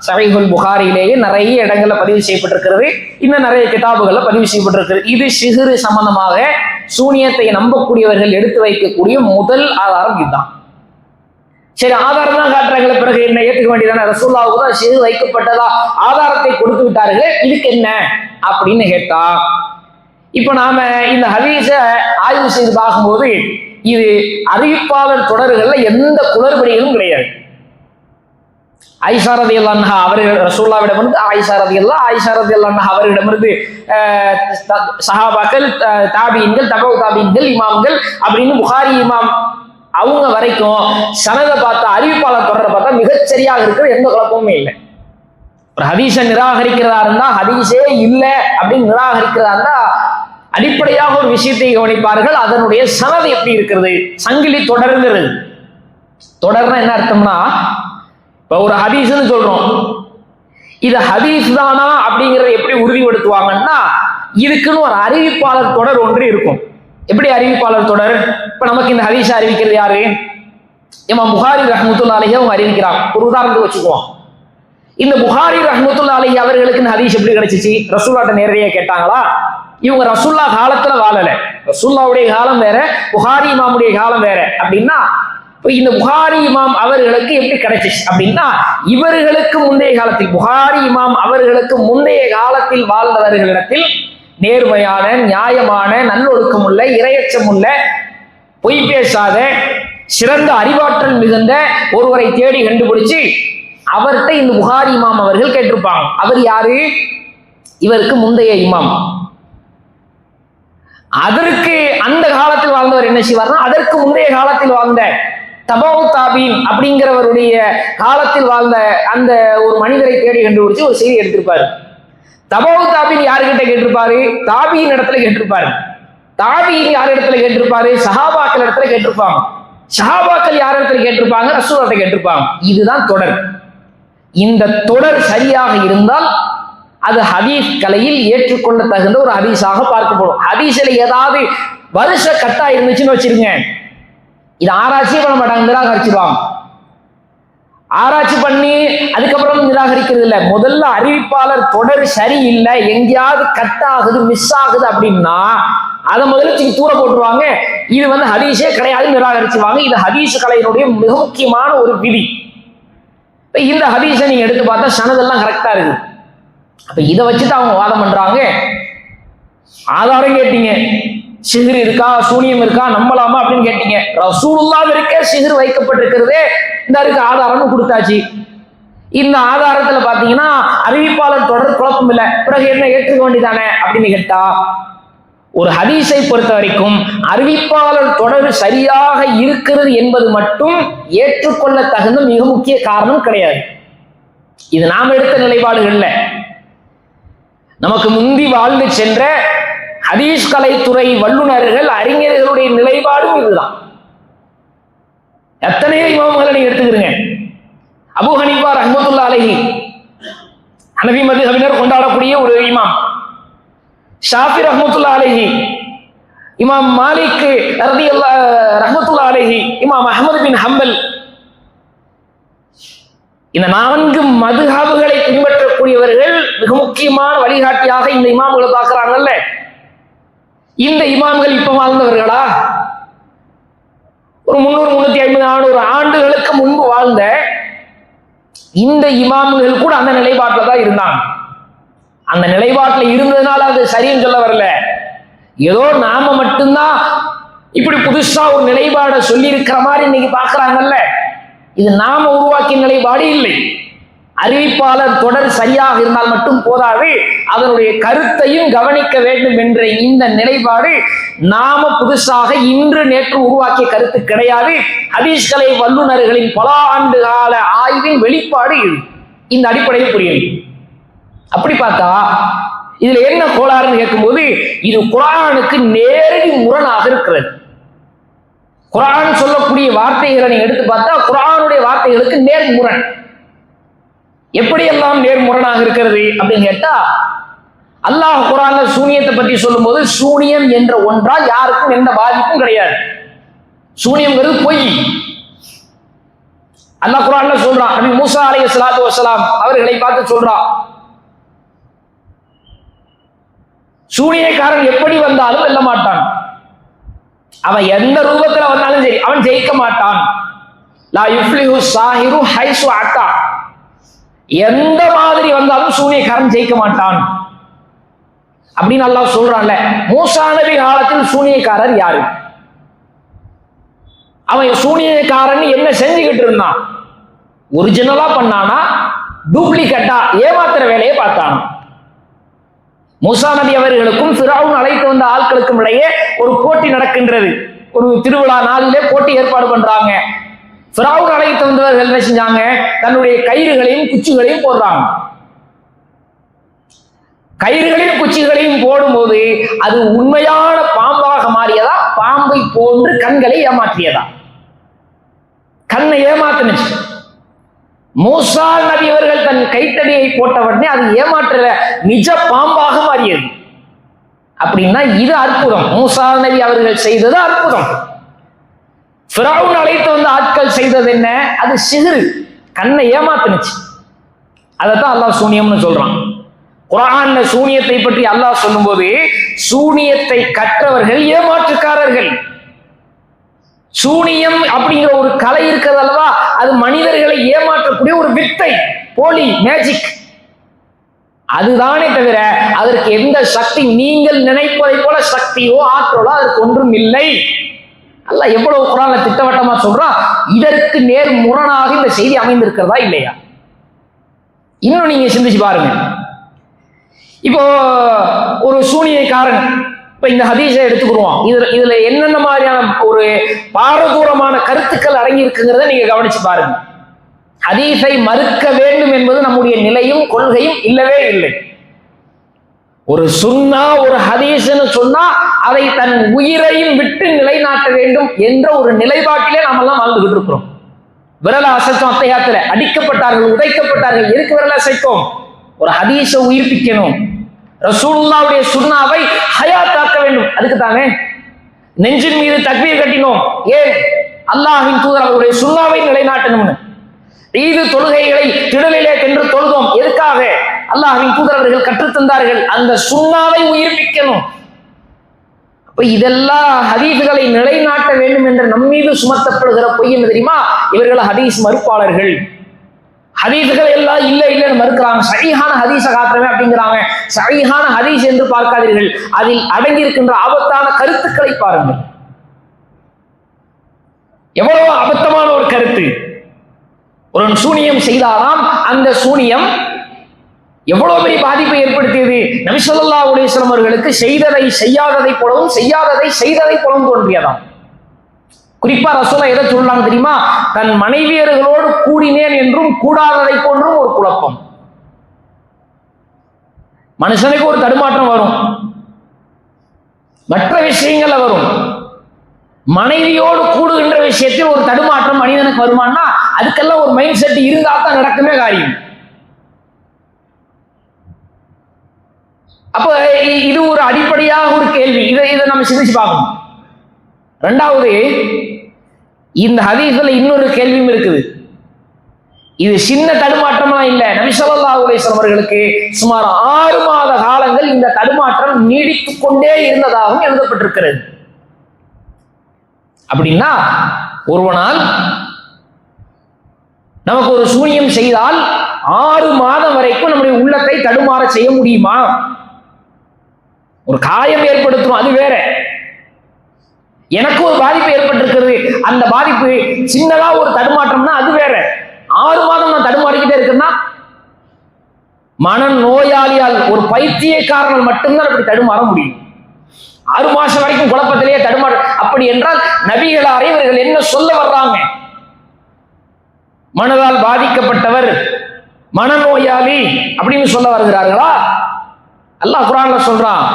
ஸஹீஹுல் புகாரியிலேயே நிறைய இடங்கள்ல பதிவு செய்யப்பட்டிருக்கிறது. இன்னும் நிறைய கிதாபுகள்ல பதிவு செய்யப்பட்டிருக்கிறது. இது சிஹ்ரு சம்பந்தமாக சூனியத்தை நம்பக்கூடியவர்கள் எடுத்து வைக்கக்கூடிய முதல் ஆதாரம் இதுதான். சரி, ஆதாரம் தான் காட்டுறாங்களே, பிறகு என்ன ஏற்றுக்க வேண்டியதானே, ரசூலுல்லாஹ்வுக்கு தான் சிஹ்ர் வைக்கப்பட்டதா ஆதாரத்தை கொடுத்து விட்டார்களே, இதுக்கு என்ன அப்படின்னு கேட்டா, இப்ப நாம இந்த ஹதீஸ ஆய்வு செய்து பார்க்கும்போது இது அறிவிப்பாளர் தொடர்கள்ல எந்த குளறுபடிகளும் கிடையாது. ஆயிஷா ரலியல்லாஹு அன்ஹா அவர்கள் ரசூலுல்லாஹ்விடமிருந்து ஆயிஷா ரலியல்லாஹு அன்ஹா அவர்களிடமிருந்து சஹாபாக்கள், தாபீன்கள், தபவு தாபீன்கள், இமாம்கள் அப்படின்னு புகாரி இமாம் அவங்க வரைக்கும் சனதை பார்த்தா, அறிவிப்பாளர் தொடரை பார்த்தா மிகச்சரியாக இருக்கிற எந்த குழப்பமுமே இல்லை. ஒரு ஹதீஸை நிராகரிக்கிறதா இருந்தா, ஹதீஸே இல்லை அப்படின்னு நிராகரிக்கிறதா இருந்தா அடிப்படையாக ஒரு விஷயத்தை கவனிப்பார்கள், அதனுடைய சனது எப்படி இருக்கிறது, சங்கிலி தொடர்கிறது. தொடர்னா என்ன அர்த்தம்னா, இப்ப ஒரு ஹதீஸ்ன்னு சொல்றோம், இது ஹதீஸ் தானா அப்படிங்கறத எப்படி உறுதிப்படுத்துவாங்கன்னா, இதுக்குன்னு ஒரு அறிவிப்பாளர் தொடர் ஒன்று இருக்கும். எப்படி அறிவிப்பாளர் தொடர்? இப்ப நமக்கு இந்த ஹதீஸை அறிவிக்கிறது யாரு? இமாம் புகாரி ரஹ்மத்துல்லாஹி அலைஹி அவங்க அறிவிக்கிறாங்க. ஒரு உதாரணத்துக்கு வச்சுக்குவோம். இந்த புகாரி ரஹ்மத்துல்லாஹி அலைஹி அவர்களுக்கு இந்த ஹதீஸ் எப்படி கிடைச்சிச்சு? ரசூலுல்லாஹ்ட்ட நேரடியாக கேட்டாங்களா? இவங்க ரசூலுல்லாஹ் காலத்துல வாழல, ரசூலுல்லாஹ்வுடைய காலம் வேற, புகாரி இமாமுடைய காலம் வேற. அப்படின்னா இந்த புகாரி இமாம் அவர்களுக்கு எப்படி கிடைச்சிச்சு அப்படின்னா, இவர்களுக்கு முந்தைய காலத்தில், புகாரி இமாம் அவர்களுக்கு முந்தைய காலத்தில் வாழ்ந்தவர்களிடத்தில் நேர்மையான, நியாயமான, நல்லொழுக்கம் உள்ள, இரையச்சம் உள்ள, பொய் பேசாத, சிறந்த அறிவாற்றல் மிகுந்த ஒருவரை தேடி கண்டுபிடிச்சு அவர்கிட்ட இந்த புகாரி இமாம் அவர்கள் கேட்டிருப்பாங்க. அவர் யாரு? இவருக்கு முந்தைய இமாம். அதற்கு அந்த காலத்தில் வாழ்ந்தவர் என்ன செய்வார்னா, அதற்கு முந்தைய காலத்தில் வாழ்ந்த தபவு தாபீன் அப்படிங்கிறவருடைய காலத்தில் வாழ்ந்த அந்த ஒரு மனிதரை தேடி கண்டுபிடிச்சு ஒரு செய்தி எடுத்திருப்பாரு. தபவு தாபீன் யாருக்கிட்ட கேட்டிருப்பாரு? தாபீன் இடத்துல கேட்டிருப்பாரு. தாபீன் யார் இடத்துல கேட்டிருப்பாரு? சஹாபாக்கள் இடத்துல கேட்டிருப்பாங்க. சஹாபாக்கள் யார் இடத்துல கேட்டிருப்பாங்க? ரசூலுல்லாஹ்ட்ட கேட்டிருப்பாங்க. இதுதான் தொடர். இந்த தொடர் சரியாக இருந்தால் அது ஹதீஸ் கலையில் ஏற்றுக்கொள்ள தகுந்த ஒரு ஹதீஸாக பார்க்கப்படும். ஹதீஸில் ஏதாவது வருஷ கட்டா இருந்துச்சுன்னு வச்சிருங்க, இது ஆராய்ச்சி பண்ண மாட்டாங்க, நிராகரிச்சிருவாங்க. ஆராய்ச்சி பண்ணி அதுக்கப்புறம் நிராகரிக்கிறது இல்லை. முதல்ல அறிவிப்பாளர் தொடர் சரியில்லை, எங்கேயாவது கட் ஆகுது, மிஸ் ஆகுது அப்படின்னா அதை முதல்ல தூக்கி தூர போட்டுருவாங்க. இது ஹதீஸே கிடையாது, நிராகரிச்சுவாங்க. இது ஹதீஸ் கலையினுடைய மிக முக்கியமான ஒரு விதி. இந்த ஹதீஸை நீங்க எடுத்து பார்த்தா சனதெல்லாம் கரெக்டா இருக்கு. அப்ப இதை வச்சுட்டு அவங்க வாதம் பண்றாங்க. ஆதாரம் கேட்டீங்க, சிஹிர் இருக்கா, சூனியம் இருக்கா, நம்பலாமா அப்படின்னு கேட்டீங்க. ரசூலுல்லாஹ்விற்கே சிஹிர் வைக்கப்பட்டிருக்கிறதே இந்த இருக்கு ஆதாரம்னு கொடுத்தாச்சு. இந்த ஆதாரத்துல பாத்தீங்கன்னா அறிவிப்பாளர் தொடர் குழப்பம் இல்லை, பிறகு என்ன ஏற்றுக்க வேண்டியதானே அப்படின்னு கேட்டா, ஒரு ஹதீஸை பொறுத்த வரைக்கும் அறிவிப்பாளர் தொடர் சரியாக இருக்கிறது என்பது மட்டும் ஏற்றுக்கொள்ள தகுந்த மிக முக்கிய காரணம் கிடையாது. இது நாம் எடுத்த நிலைப்பாடுகள்ல நமக்கு முந்தி வாழ்ந்து சென்ற ஹதீஸ் கலைத்துறை வல்லுநர்கள் அறிஞர்களுடைய நிலைப்பாடும் இதுதான். எத்தனையோ இமாம்களை நீங்க எடுத்துக்கிறீங்க. அபூ ஹனீஃபா ரஹ்மத்துல்லாஹி அலைஹி ஹனஃபி மத்ஹபினர் கொண்டாடக்கூடிய ஒரு இமாம், ஷாஃபி ரஹ்மத்துல்லாஹி அலைஹி, இமாம் மாலிக் ரஹ்மத்துல்லாஹி அலைஹி, இமாம் அஹ்மத் பின் ஹம்பல், இந்த 4 மதுஹபுகளை பின்பற்றக்கூடியவர்கள் மிக முக்கியமான வழிகாட்டியாக இந்த இமாம்களை பார்க்கிறாங்கல்ல. இந்த இமாம்கள் இப்ப வாழ்ந்தவர்களா? ஒரு 300-350 ஆண்டுகளுக்கு முன்பு வாழ்ந்த இந்த இமாம்கள் கூட அந்த நிலைப்பாட்டில் தான் இருந்தாங்க. அந்த நிலைப்பாட்டில் இருந்ததுனால அது சரின்னு சொல்ல வரல. ஏதோ நாம மட்டும்தான் இப்படி புதுசா ஒரு நிலைப்பாடை சொல்லி இருக்கிற மாதிரி இன்னைக்கு பாக்குறாங்கல்ல. இது நாம உருவாக்கிய நிலைப்பாடு இல்லை. அறிவிப்பாளர் தொடர் சரியாக இருந்தால் மட்டும் போதாது, அதனுடைய கருத்தையும் கவனிக்க வேண்டும் என்ற இந்த நிலைப்பாடு நாம புதுசாக இன்று நேற்று உருவாக்கிய கருத்து கிடையாது. ஹதீஸ் கலை வல்லுநர்களின் பல ஆண்டு கால ஆய்வின் வெளிப்பாடு இது. இந்த அடிப்படையில் புரியுது. அப்படி பார்த்தா இதுல என்ன கோளாறுன்னு கேட்கும்போது, இது குர்ஆனுக்கு நேரடி முரணாக இருக்கிறது. குர்ஆன் சொல்லக்கூடிய வார்த்தைகளை நீங்க எடுத்து பார்த்தா குர்ஆனுடைய வார்த்தைகளுக்கு நேர்முரண். எப்படியெல்லாம் நேர்முரணாக இருக்கிறது அப்படின்னு கேட்டா, அல்லாஹ் குர்ஆன்ல சூனியத்தை பற்றி சொல்லும் போது சூனியம் என்ற ஒன்றால் யாருக்கும் எந்த பாதிப்பும் கிடையாது. சூனியம்ங்கிறது பொய். அல்லாஹ் குர்ஆன்ல சொல்றான், நபி மூசா அலைஹிஸ்ஸலாத்து வஸ்ஸலாம் அவர்களை பார்த்து சொல்றான், சூனியக்காரன் எப்படி வந்தாலும் வெல்ல மாட்டான், அவன் எந்த ரூபத்துல வந்தாலும் சரி அவன் ஜெயிக்க மாட்டான். லா யுஃப்லிஹு ஸாஹிரு ஹைஸு அத்தா, எந்த மாதிரி வந்தாலும் சூனியக்காரன் ஜெயிக்க மாட்டான் அப்படின்னு அல்லாஹ் சொல்றான்ல. மூசா நபி காலத்தில் சூனியக்காரர் யாரு? அவன் சூனியக்காரன் என்ன செஞ்சுக்கிட்டு இருந்தான்? ஒரிஜினலா பண்ணானா, டூப்ளிகேட்டா ஏமாத்துற வேலையை பார்த்தானா? மூசா நபி அவர்களுக்கும் ஃபிரௌன் அழைத்து வந்த ஆட்களுக்கும் இடையே ஒரு போட்டி நடக்கின்றது. ஒரு திருவிழா நாளிலே போட்டி ஏற்பாடு பண்றாங்க. ஃபிரௌன் அழைத்து வந்தவர்கள் என்ன செஞ்சாங்க? தன்னுடைய கயிறுகளையும் குச்சிகளையும் போடுறாங்க. கயிறுகளையும் குச்சிகளையும் போடும்போது அது உண்மையான பாம்பாக மாறியதா, பாம்பை போன்று கண்களை ஏமாற்றியதா? கண்ணை ஏமாத்துனுச்சு. மூசா நபி அவர்கள் தன் கைத்தடியை போட்ட உடனே அது ஏமாற்ற நிஜ பாம்பாக மாறியது. அப்படின்னா இது அற்புதம். மூசா நபி அவர்கள் செய்தது அற்புதம். ஃபிரௌன் அழைத்து வந்த ஆட்கள் செய்தது என்ன? அது சிஹ்ர், கண்ணை ஏமாத்துனுச்சு. அதைத்தான் அல்லாஹ் சூனியம்னு சொல்றான். குர்ஆன்ல சூனியத்தை பற்றி அல்லாஹ் சொல்லும்போது சூனியத்தை கற்றவர்கள் ஏமாற்றுக்காரர்கள். சூனியம் அப்படிங்கிற ஒரு கலை இருக்கிறது அல்லவா, அது மனிதர்களை ஏமாற்றக்கூடிய ஒரு வித்தை, போலி, மேஜிக். அதுதானே தவிர அதற்கு எந்த சக்தி, நீங்கள் நினைப்பதை போல சக்தியோ ஆற்றலோ அதற்கு ஒன்றும் இல்லை. அல்லாஹ் எவ்வளவு குர்ஆன்ல திட்டவட்டமா சொல்றான். இதற்கு நேர் முரணாக இந்த செய்தி அமைந்திருக்கிறதா இல்லையா? இன்னும் நீங்க சிந்திச்சு பாருங்க. இப்போ ஒரு சூனியக்காரன், இப்ப இந்த ஹதீஸை எடுத்துக்கிடுவோம், இதுல என்னென்ன மாதிரியான ஒரு பாரதூரமான கருத்துக்கள் அடங்கி இருக்குங்கிறத நீங்க கவனிச்சு பாருங்க. ஹதீஸை மறுக்க வேண்டும் என்பது நம்முடைய நிலையும் கொள்கையும் இல்லவே இல்லை. ஒரு சுன்னா, ஒரு ஹதீஸ்னு சொன்னா அதை தன் உயிரையும் விட்டு நிலைநாட்ட வேண்டும் என்ற ஒரு நிலைப்பாட்டிலே நாம எல்லாம் வாழ்ந்துகிட்டு இருக்கிறோம். விரல அசைத்தோம், அத்தையாத்துல அடிக்கப்பட்டார்கள், உதைக்கப்பட்டார்கள். எதுக்கு விரல அசைத்தோம்? ஒரு ஹதீஸை உயிர்ப்பிக்கணும், ரசூலுல்லாஹ்வுடைய சுன்னாவை ஹயாத்தாக்க வேண்டும். அதுக்கு தானே நெஞ்சின் மீது தக்பீர் கட்டினோம். ஏன்? அல்லாஹ்வின் தூதர் அவருடைய சுன்னாவை நிலைநாட்டணும்னு. ஈது தொழுகைகளை திடலிலே சென்று தொழுதோம். எதுக்காக? அல்லாஹ்வின் தூதர் அவர்கள் கற்றுத்தந்தார்கள், அந்த சுன்னாவை உயிர்ப்பிக்கணும். அப்ப இதெல்லாம் ஹதீஸ்களை நிலைநாட்ட வேண்டும் என்று நம்மீது சுமத்தப்படுகிற பொய் என்ன தெரியுமா? இவர்கள் ஹதீஸ் மறுப்பாளர்கள். ஹதீஸ்கள் எல்லாம் இல்லைன்னு மறுக்கிறாங்க. சஹீஹான ஹதீஸ காட்டுறவே அப்படிங்கிறாங்க. சஹீஹான ஹதீஸ் என்று பார்க்காதீர்கள், அதில் அடங்கி இருக்கின்ற ஆபத்தான கருத்துக்களை பாருங்கள். எவ்வளவு அபத்தமான ஒரு கருத்து! ஒரு சூனியம் செய்தாராம், அந்த சூனியம் எவ்வளவு பெரிய பாதிப்பை ஏற்படுத்தியது. நபி ஸல்லல்லாஹு அலைஹி வஸல்லம் அவர்களுக்கு செய்ததை செய்யாததை போலவும் செய்யாததை செய்ததை போலவும் தோன்றியதாம். குறிப்பா ரசூலுல்லாஹ் எதை சொல்லலாம் தெரியுமா? தன் மனைவியர்களோடு கூடினேன் என்றும் கூடாததை போன்றும் ஒரு குழப்பம். மனுஷனுக்கு ஒரு தடுமாற்றம் வரும், மற்ற விஷயங்கள்ல வரும். மனைவியோடு கூடுகின்ற விஷயத்தில் ஒரு தடுமாற்றம் மனிதனுக்கு வருமானா அதுக்கெல்லாம் ஒரு மைண்ட் செட் இருந்தா தான் நடக்குமே காரியம். அப்ப இது ஒரு அடிப்படையாக ஒரு கேள்வி. இதை நம்ம சிந்திச்சு பார்க்கணும். ரெண்டாவது, இந்த ஹதீஸ்ல இன்னொரு கேள்வியும் இருக்குது. இது சின்ன தடுமாற்றம்லாம் இல்லை. நபி ஸல்லல்லாஹு அலைஹி வஸல்லம் அவர்களுக்கு சுமார் 6 மாத காலங்கள் இந்த தடுமாற்றம் நீடித்துக் கொண்டே இருந்ததாகவும் எழுதப்பட்டிருக்கிறது. அப்படின்னா ஒருவனால் நமக்கு ஒரு சூனியம் செய்தால் 6 மாதம் வரைக்கும் நம்முடைய உள்ளத்தை தடுமாற செய்ய முடியுமா? ஒரு காயம் ஏற்படுத்தும், அது வேற. எனக்கு ஒரு பாதிப்பு ஏற்பட்டிருக்கிறது, அந்த பாதிப்பு சின்னதா ஒரு தடுமாற்றம்னா அது வேற. 6 மாதம் நான் தடுமாறிக்கிட்டே இருக்குன்னா, மன நோயாளியால், ஒரு பைத்தியக்காரனால் மட்டும்தான் அப்படி தடுமாற முடியும். 6 மாசம் வரைக்கும் குழப்பத்திலேயே தடுமாற. அப்படி என்றால் நபிகளாரை இவர்கள் என்ன சொல்ல வர்றாங்க? மனதால் பாதிக்கப்பட்டவர், மனநோயாளி அப்படின்னு சொல்ல வருகிறார்களா? அல்லாஹ் குர்ஆன்ல சொல்றான்,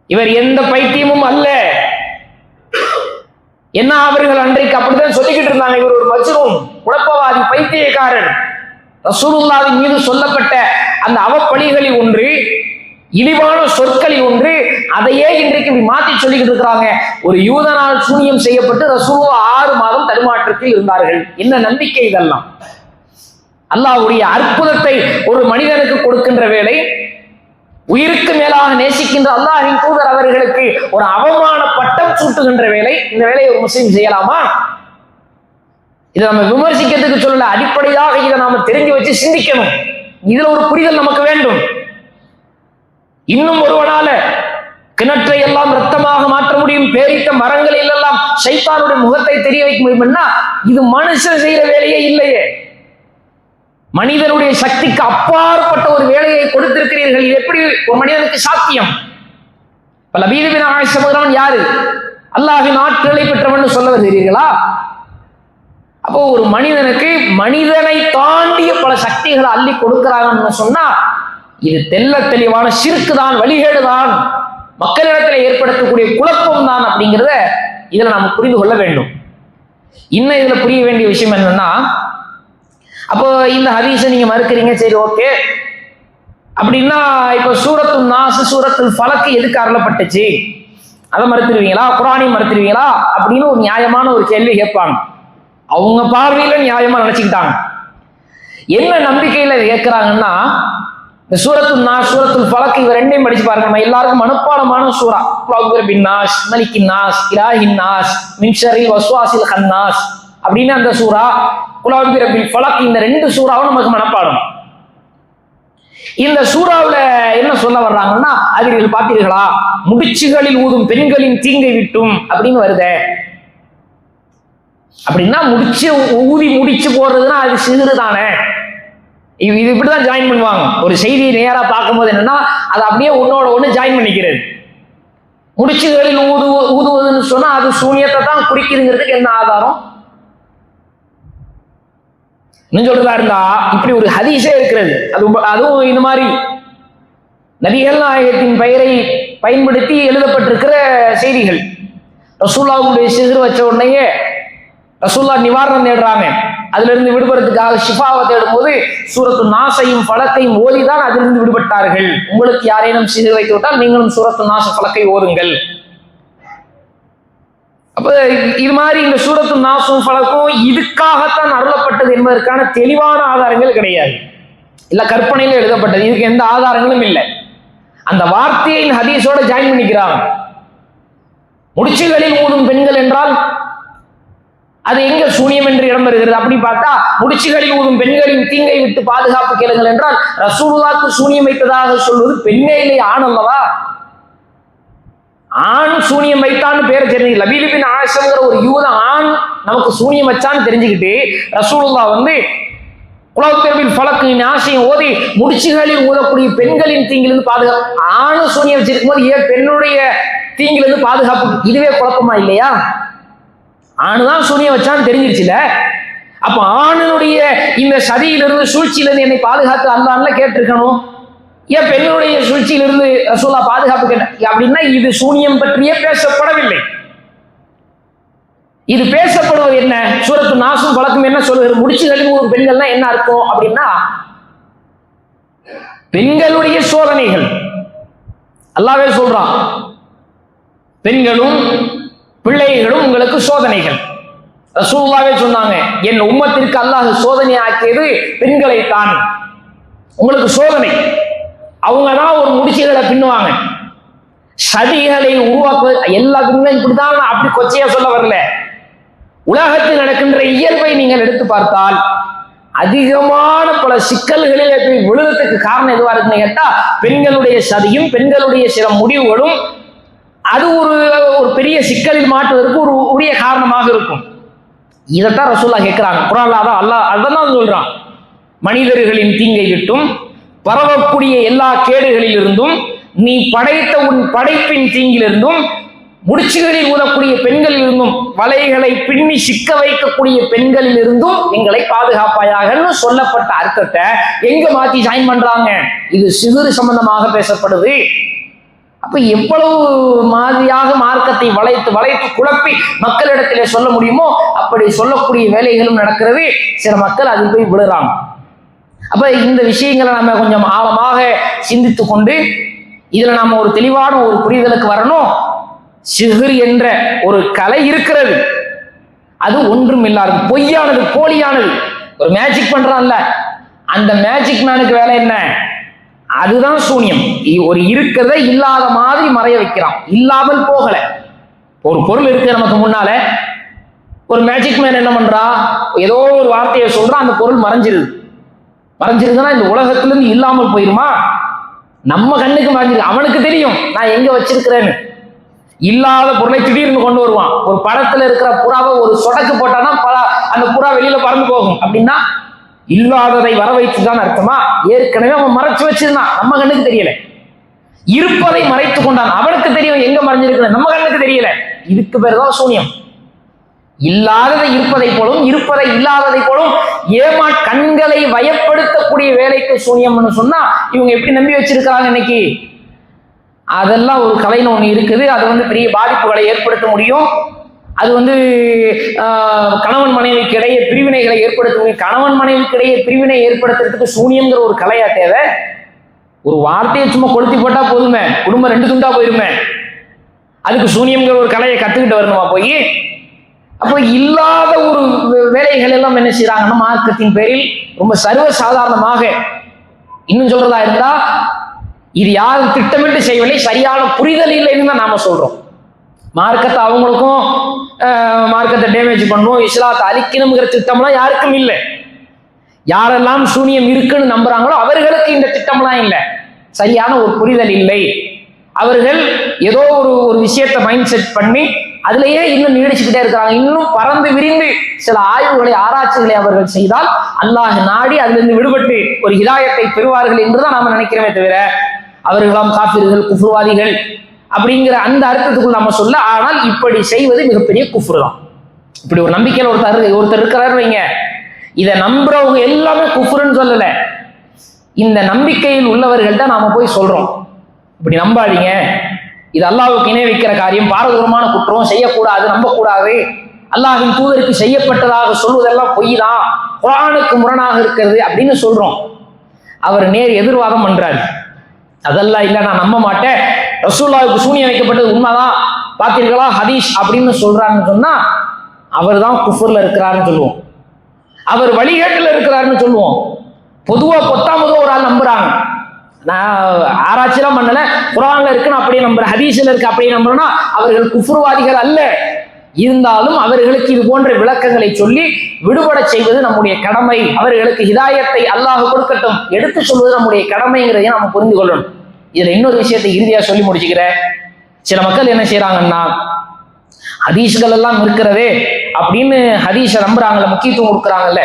இவர் எந்த பைத்தியமும் அல்ல. என்ன அவர்கள் அன்றைக்கு அப்படிதான் சொல்லிக்கிட்டு இருந்தாங்க, இவர் ஒரு மஜ்னூன், குழப்பவாதி, பைத்தியக்காரர். ரசூலுல்லாஹ்வின் மீது சொல்லப்பட்ட அந்த அவப்பழிகளில் ஒன்று, இழிவான சொற்களில் ஒன்று, அதையே இன்றைக்கு இப்படி மாற்றி சொல்லிக்கிட்டு இருக்கிறாங்க. ஒரு யூதனால் சூனியம் செய்யப்பட்டு ரசூலுல்லாஹ் 6 மாதம் தடுமாற்றத்தில் இருந்தார்கள். என்ன நம்பிக்கை இதெல்லாம்? அல்லாஹ்வுடைய அற்புதத்தை ஒரு மனிதனுக்கு கொடுக்கின்ற வேளை, உயிருக்கு மேலாக நேசிக்கின்ற அல்லாஹ்வின் தூதர் அவர்களுக்கு ஒரு அவமான பட்டம் சூட்டுகின்ற வேலை, இந்த வேலையை ஒரு முஸ்லிம் செய்யலாமா? இதை நம்ம விமர்சிக்கிறதுக்கு சொல்லல, அடிப்படையாக இதை நாம தெரிஞ்சு வச்சு சிந்திக்கணும். இதுல ஒரு புரிதல் நமக்கு வேண்டும். இன்னும் ஒருவனால கிணற்றை எல்லாம் ரத்தமாக மாற்ற முடியும், பேரித்த மரங்களில் எல்லாம் ஷைத்தானுடைய முகத்தை தெரிய வைக்க முடியும்னா இது மனுஷன் செய்யற வேலையே இல்லையே. மனிதனுடைய சக்திக்கு அப்பாற்பட்ட ஒரு வேலையை கொடுத்திருக்கிறீர்கள். இது எப்படி ஒரு மனிதனுக்கு சாத்தியம்? லபீத் பின் ஆயிஷா யாரு? அல்லாஹ்வின் ஆற்றலை பெற்றவன் சொல்ல வருகிறீர்களா? அப்போ ஒரு மனிதனுக்கு மனிதனை தாண்டிய பல சக்திகளை அள்ளி கொடுக்கிறாங்கன்னு சொன்னா இது தெல்ல தெளிவான ஷிர்க் தான், வழிகேடு தான், மக்களிடத்தில் ஏற்படுத்தக்கூடிய குழப்பம் தான். அப்படிங்கிறத இதுல நாம புரிந்து கொள்ள வேண்டும். இன்னும் இதுல புரிய வேண்டிய விஷயம் என்னன்னா, அப்போ இந்த ஹதீஸை நீங்க மறுக்கிறீங்க, சரி ஓகே. அப்படின்னா இப்போ சூரத்துல் நாஸ், சூரத்துல் ஃபலக் எதுக்கு அருளப்பட்டுச்சு? அதை மறுத்துருவீங்களா? குர்ஆனையும் மறுத்துருவீங்களா? அப்படின்னு ஒரு நியாயமான ஒரு கேள்வி கேட்பாங்க. அவங்க பார்வையில நியாயமா நினைச்சுக்கிட்டாங்க. என்ன நம்பிக்கையில கேட்கிறாங்கன்னா, இந்த சூரத்துல் நாஸ், சூரத்துல் ஃபலக், இவ ரெண்டையும் படிச்சு பாருங்க. நம்ம எல்லாருக்கும் மனப்பாடமான சூரா. பின் நாஸ், மலிக்கின் நாஸ், இலாஹின் நாஸ், மின் ஷர்ரில் வஸ்வாசில் கன்னாஸ் அப்படின்னு அந்த சூரா. குலாபிரபில் ஃபலக், இந்த 2 சூறாவும் நமக்கு மனப்பாடம். இந்த சூறாவுல என்ன சொல்ல வர்றாங்கன்னா, அதில் பார்த்தீர்களா, முடிச்சுகளில் ஊதும் பெண்களின் தீங்கை விட்டும் அப்படின்னு வருதே. அப்படின்னா முடிச்சு போடுறதுன்னா அது சிறு தானே. இது இப்படிதான் ஜாயின் பண்ணுவாங்க. ஒரு செய்தியை நேரா பார்க்கும்போது என்னன்னா, அது அப்படியே ஒன்னோட ஒண்ணு ஜாயின் பண்ணிக்கிறது. முடிச்சுகளில் ஊதுவதுன்னு சொன்னா அது சூனியத்தை தான் குறிக்குதுங்கிறதுக்கு என்ன ஆதாரம்? சொல்றதா இருந்தா இப்படி ஒரு ஹதீஸே இருக்கிறது. அதுவும் இந்த மாதிரி நபிகள் நாயகத்தின் பெயரை பயன்படுத்தி எழுதப்பட்டிருக்கிற செய்திகள். ரசூலுல்லாஹ்வுடைய சிஹர் வச்ச உடனேயே ரசூலுல்லாஹ் நிவாரணம் தேடுறாங்க. அதுல இருந்து விடுபடுறதுக்காக ஷிஃபாவை தேடும் போது சூரத்துல் நாஸையும் ஃபலக்கையும் ஓதிதான் அதிலிருந்து விடுபட்டார்கள். உங்களுக்கு யாரேனும் சிஹர் வைத்து விட்டால் நீங்களும் சூரத்துல் நாஸ், ஃபலக்கை ஓதுங்கள். அப்ப இது மாதிரி இந்த சூரத்து நாசும் ஃபலக்கும் இதுக்காகத்தான் அருளப்பட்டது என்பதற்கான தெளிவான ஆதாரங்கள் கிடையாது. இல்ல கற்பனையில எழுதப்பட்டது, இதுக்கு எந்த ஆதாரங்களும் இல்லை. அந்த வார்த்தையை ஹதீஸோட ஜாயின் பண்ணிக்கிறாங்க. முடிச்சுகளில் ஊதும் பெண்கள் என்றால் அது எங்க சூனியம் என்று இடம் பெறுகிறது? அப்படி பார்த்தா முடிச்சுகளில் ஊதும் பெண்களின் தீங்கை விட்டு பாதுகாப்பு கேளுங்கள் என்றால் ரசூலுல்லாஹ்க்கு சூனியம் வைத்ததாக சொல்வது பெண்ணே இல்லை, ஆண் அல்லவா? ஆண் சூனியம் வைத்தான்னு பேரை தெரிஞ்சு லபீத் பின் ஆஷம்ங்கிற ஒரு யூத ஆண் நமக்கு சூனியம் வச்சான்னு தெரிஞ்சுக்கிட்டு ரசூலுல்லாஹ் வந்து குலௌத்தர்பில் ஃபலக்கின் ஆசையும் ஓதி முடிச்சுகளில் ஊதக்கூடிய பெண்களின் தீங்கிலிருந்து பாதுகாப்பு. ஆணு சூனியம் வச்சிருக்கும் போது ஏன் பெண்ணுடைய தீங்கிலிருந்து பாதுகாப்பு? இதுவே குழப்பமா இல்லையா? ஆணுதான் சூனியம் வச்சான்னு தெரிஞ்சிருச்சுல. அப்ப ஆணுடைய இந்த சதியிலிருந்து சூழ்ச்சியிலிருந்து என்னை பாதுகாத்து அல்லாஹ்ல கேட்டிருக்கணும். ஏன் பெண்ணுடைய சூழ்ச்சியிலிருந்து ரசூலுல்லாஹ் பாதுகாப்பு கேட்ட? அப்படின்னா இது சூனியம் பற்றியே பேசப்படவில்லை. இது பேசப்படுவது என்ன? சூரத்து நாசும் பழக்கம் என்ன சொல்லுகிறது? முடிச்சுகளில் ஒரு பெண்கள்னா என்ன அர்த்தம் அப்படின்னா பெண்களுடைய சோதனைகள். அல்லாஹ்வே சொல்றான், பெண்களும் பிள்ளைகளும் உங்களுக்கு சோதனைகள். ரசூலுல்லாஹ்வே சொன்னாங்க, என் உம்மத்திற்கு அல்லாஹ் சோதனை ஆக்கியது பெண்களை தான். உங்களுக்கு சோதனை. அவங்க தான் ஒரு முடிச்சுகளை பின்னுவாங்க. சதிகளை உருவாக்குவது எல்லாத்துக்குமே இப்படிதான். அப்படி கொச்சையா சொல்ல வரல. உலகத்தில் நடக்கின்ற இயல்பை நீங்கள் எடுத்து பார்த்தால் அதிகமான பல சிக்கல்களில் போய் விழுவதற்கு காரணம் எதுவா இருக்குன்னு கேட்டா பெண்களுடைய சதியும் பெண்களுடைய சில முடிவுகளும் அது ஒரு பெரிய சிக்கலில் மாட்டுவதற்கு ஒரு உரிய காரணமாக இருக்கும். இதைத்தான் ரசூலுல்லாஹ் கேட்கிறாங்க. குர்ஆன்ல அல்லாஹ் அதான் சொல்றான், மனிதர்களின் தீங்கை விட்டும் பரவக்கூடிய எல்லா கேடுகளில் இருந்தும் நீ படைத்த உன் படைப்பின் தீங்கிலிருந்தும் முடிச்சுகளில் ஊதக்கூடிய பெண்களில் இருந்தும் வலைகளை பின்னி சிக்க வைக்கக்கூடிய பெண்களில் இருந்தும் எங்களை பாதுகாப்பாயாகன்னு சொல்லப்பட்ட அர்த்தத்தை எங்க மாத்தி ஜாயின் பண்றாங்க? இது சிகுறு சம்பந்தமாக பேசப்படுது. அப்ப எவ்வளவு மாதிரியாக மார்க்கத்தை வளைத்து வளைத்து குழப்பி மக்களிடத்திலே சொல்ல முடியுமோ அப்படி சொல்லக்கூடிய வேலைகளும் நடக்கிறது. சில மக்கள் அதில் போய் விழுறாங்க. அப்ப இந்த விஷயங்களை நம்ம கொஞ்சம் ஆழமாக சிந்தித்து கொண்டு இதுல நம்ம ஒரு தெளிவான ஒரு புரிதலுக்கு வரணும். சிஹ்ர் என்ற ஒரு கலை இருக்கிறது, அது ஒன்றும் இல்லாதது, பொய்யானது, போலியானது. ஒரு மேஜிக் பண்றான்ல, அந்த மேஜிக் மேனுக்கு வேலை என்ன? அதுதான் சூனியம். ஒரு இருக்கிறத இல்லாத மாதிரி மறைய வைக்கிறான். இல்லாமல் போகல. ஒரு பொருள் இருக்கு நமக்கு முன்னால, ஒரு மேஜிக் மேன் என்ன பண்றா? ஏதோ ஒரு வார்த்தையை சொல்றான், அந்த பொருள் மறைஞ்சிருதுன்னா இந்த உலகத்திலிருந்து இல்லாமல் போயிருமா? நம்ம கண்ணுக்கு மறைஞ்சிருக்கு, அவனுக்கு தெரியும் நான் எங்க வச்சிருக்கிறேன்னு. இல்லாத பொருளை திடீர்னு கொண்டு வருவான். ஒரு படத்துல இருக்கிற புறாவை ஒரு சொடக்கு போட்டானா அந்த புறா வெளியில பறந்து போகும். அப்படின்னா இல்லாததை வர வைத்துதான் அர்த்தமா? ஏற்கனவே அவன் மறைச்சு வச்சிருந்தான், நம்ம கண்ணுக்கு தெரியல. இருப்பதை மறைத்து கொண்டான், அவனுக்கு தெரியும் எங்க மறைஞ்சிருக்க, நம்ம கண்ணுக்கு தெரியல. இதுக்கு பேருதான் சூனியம். இல்லாததை இருப்பதை போலும் இருப்பதை இல்லாததை போலும் கண்களை வயப்படுத்தக்கூடிய வேலைக்கு சூனியம்னு சொன்னா இவங்க எப்படி நம்பி வச்சிருக்கிறாங்க இன்னைக்கு? அதெல்லாம் ஒரு கலைன்னு ஒண்ணு இருக்குது. அது பெரிய பாதிப்புகளை ஏற்படுத்த முடியும். அது கணவன் மனைவிக்கு இடையே பிரிவினைகளை ஏற்படுத்த முடியும். கணவன் மனைவிக்கு இடையே பிரிவினை ஏற்படுத்துறதுக்கு சூனியம்ங்கிற ஒரு கலையா தேவை? ஒரு வார்த்தையை சும்மா கொளுத்தி போட்டா போதுமே, குடும்பம் 2 துண்டா போயிருமே. அதுக்கு சூனியம்ங்கிற ஒரு கலையை கத்துக்கிட்டு வரணுமா போய்? அப்போ இல்லாத ஒரு வேலைகள் எல்லாம் என்ன செய்யறாங்கன்னா மார்க்கத்தின் பேரில் ரொம்ப சர்வ சாதாரணமாக, இன்னும் சொல்றதா இருந்தா இது யாரும் திட்டமிட்டு செய்யவில்லை, சரியான புரிதல் இல்லைன்னு தான் நாம சொல்றோம். மார்க்கத்தை அவங்களுக்கும் மார்க்கத்தை டேமேஜ் பண்ணும், இஸ்லாத்தை அழிக்கணுங்கிற திட்டம்லாம் யாருக்கும் இல்லை. யாரெல்லாம் சூனியம் இருக்குன்னு நம்புறாங்களோ அவர்களுக்கு இந்த திட்டம்லாம் இல்லை. சரியான ஒரு புரிதல் இல்லை. அவர்கள் ஏதோ ஒரு விஷயத்தை மைண்ட் செட் பண்ணி அதுலயே இன்னும் நீடிச்சுக்கிட்டே இருக்கிறாங்க. இன்னும் பறந்து விரிந்து சில ஆய்வுகளை ஆராய்ச்சிகளை அவர்கள் செய்தால் அல்லாஹ் நாடி அதிலிருந்து விடுபட்டு ஒரு ஹிதாயத்தை பெறுவார்கள் என்றுதான் நாம நினைக்கிறோமே தவிர அவர்களாம் காஃபிர்கள், குஃப்ருவாதிகள் அப்படிங்கிற அந்த அர்த்தத்துக்குள் நம்ம சொல்ல. ஆனால் இப்படி செய்வது மிகப்பெரிய குஃப்ரு தான். இப்படி ஒரு நம்பிக்கையில் ஒருத்தர் இருக்கிறார் வைங்க, இதை நம்புறவங்க எல்லாமே குஃப்ருன்னு சொல்லல, இந்த நம்பிக்கையில் உள்ளவர்கள்ட்ட நாம போய் சொல்றோம் இப்படி நம்பாதீங்க, இது அல்லாஹ்வுக்கு இணை வைக்கிற காரியம், பாரதூரமான குற்றம், செய்யக்கூடாது, நம்பக்கூடாது, அல்லாஹ்வின் தூதருக்கு செய்யப்பட்டதாக சொல்வதெல்லாம் பொய் தான், குர்ஆனுக்கு முரணாக இருக்கிறது அப்படின்னு சொல்றோம். அவர் நேர் எதிர்வாதம் பண்றாரு. அதெல்லாம் இல்லை, நான் நம்ப மாட்டேன், ரசூலுல்லாஹ்வுக்கு சூனியம் வைக்கப்பட்டது உண்மைதான், பார்த்தீர்களா ஹதீஸ் அப்படின்னு சொல்றாருன்னு சொன்னா அவர் தான் குஃபர்ல இருக்கிறாருன்னு சொல்லுவோம், அவர் வழிகேட்டில் இருக்கிறாருன்னு சொல்லுவோம். பொதுவா பொத்தாமதோ ஒரு ஆள் நம்புறாங்க, நான் ஆராய்ச்சிலாம் பண்ணல, குர்ஆன்ல இருக்குன்னு அப்படியே நம்புறேன், ஹதீஸ்ல இருக்கு அப்படியே நம்புறேன்னா அவர்கள் குஃப்ருவாதிகள் அல்ல. இருந்தாலும் அவர்களுக்கு இது போன்ற விளக்கங்களை சொல்லி விடுபட செய்வது நம்முடைய கடமை. அவர்களுக்கு ஹிதாயத்தை அல்லாஹ் கொடுக்கட்டும், எடுத்து சொல்வது நம்முடைய கடமைங்கிறதையும் நம்ம புரிந்து கொள்ளணும். இதுல இன்னொரு விஷயத்தை இறுதியா சொல்லி முடிச்சுக்கிறேன். சில மக்கள் என்ன செய்யறாங்கன்னா, ஹதீஸ்கள் எல்லாம் இருக்கிறதே அப்படின்னு ஹதீஸை நம்புறாங்கல்ல, முக்கியத்துவம் கொடுக்குறாங்கல்ல,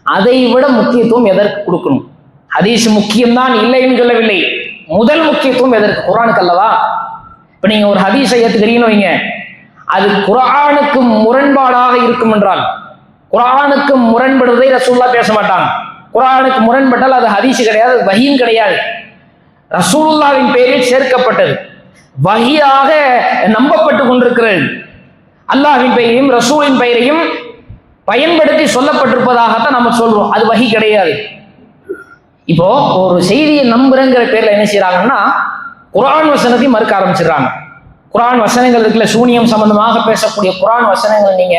அதை விட முக்கியத்துவம் எதற்கு கொடுக்கணும்? ஹதீஸ் முக்கியம்தான் இல்லைன்னு சொல்லவில்லை, முதல் முக்கியத்துவம் எதற்கு? குர்ஆனுக்கு அல்லவா. இப்ப நீங்க ஒரு ஹதீஸை ஏத்துக்கிறீங்கன்னு வைங்க, அது குர்ஆனுக்கு முரண்பாடாக இருக்கும் என்றால், குர்ஆனுக்கு முரண்படுவதை ரசூலுல்லாஹ் பேச மாட்டாங்க. குர்ஆனுக்கு முரண்பட்டால் அது ஹதீஸ் கிடையாது, வஹீம் கிடையாது, ரசூலுல்லாஹ்வின் பெயரில் சேர்க்கப்பட்டது, வஹியாக நம்பப்பட்டு கொண்டிருக்கிறது, அல்லாஹ்வின் பெயரையும் ரசூலின் பெயரையும் பயன்படுத்தி சொல்லப்பட்டிருப்பதாகத்தான் நம்ம சொல்றோம், அது வஹி கிடையாது. இப்போ ஒரு செய்தியை நம்புறங்கிற பேர்ல என்ன செய்யறாங்கன்னா, குர்ஆன் வசனத்தையும் மறுக்க ஆரம்பிச்சிடுறாங்க. குர்ஆன் வசனங்கள் இருக்குல்ல, சூனியம் சம்பந்தமாக பேசக்கூடிய குர்ஆன் வசனங்கள், நீங்க